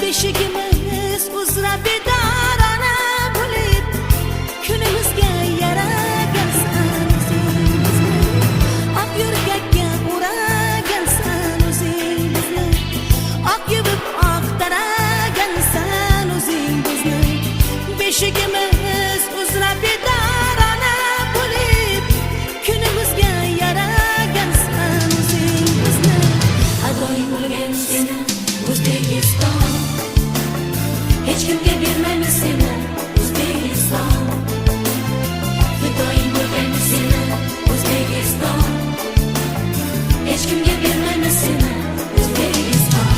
Beshigimiz uzra bedorona bo'lib, kunimizga yaragansan o'zingizni. Oq yo'rgakka o'ragansan o'zingizni. Oq yuvib oq taragansan o'zingizni. Beshigimiz uzra bedorona bo'lib, kunimizga yaragansan o'zingizni. Adoyim bo'lgan seni O'zbekiston, hech kimga bermaymiz seni O'zbekiston. Fidoyim bo'lgan seni O'zbekiston, hech kimga bermaymiz seni O'zbekiston.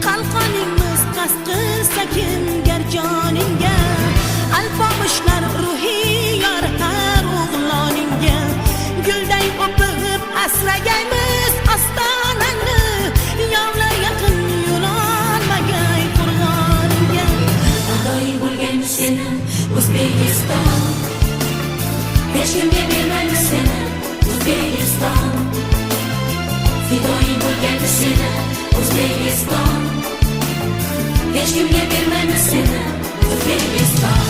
Qalqoningmiz qasqi sakin garjoningga, alpomushlar ruhiy yor har o'g'loningga. Gulday o'pib asragaymiz ostonangni, yovlar yaqin yo'lolmagay qo'rg'oningga. Adoyi bo'lgan seni O'zbekiston, hech kimga bermaymiz seni O'zbekiston. Fidoyi bo'lgan seni O'zbekiston, hech kimga bermaymiz seni O'zbekiston.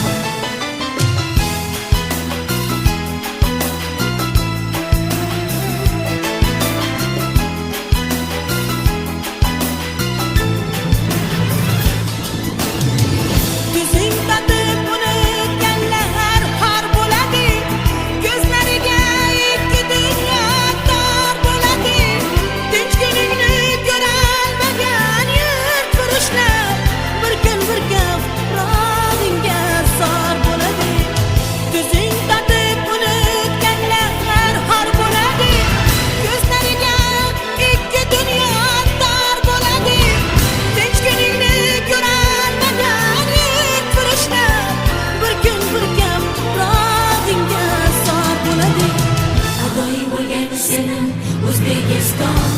O'zbekiston,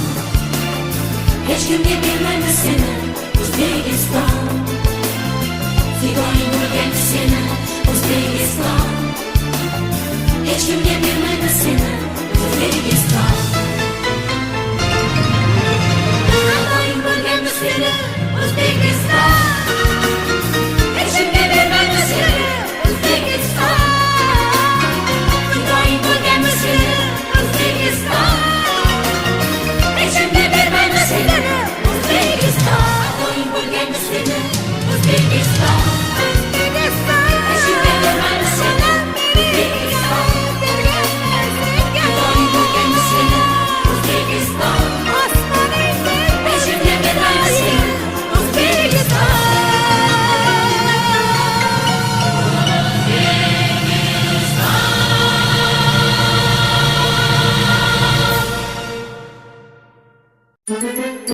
hech kimga bermaymiz seni O'zbekiston. Fidoyim bo'lgan seni O'zbekiston, hech kimga bermaymiz seni O'zbekiston.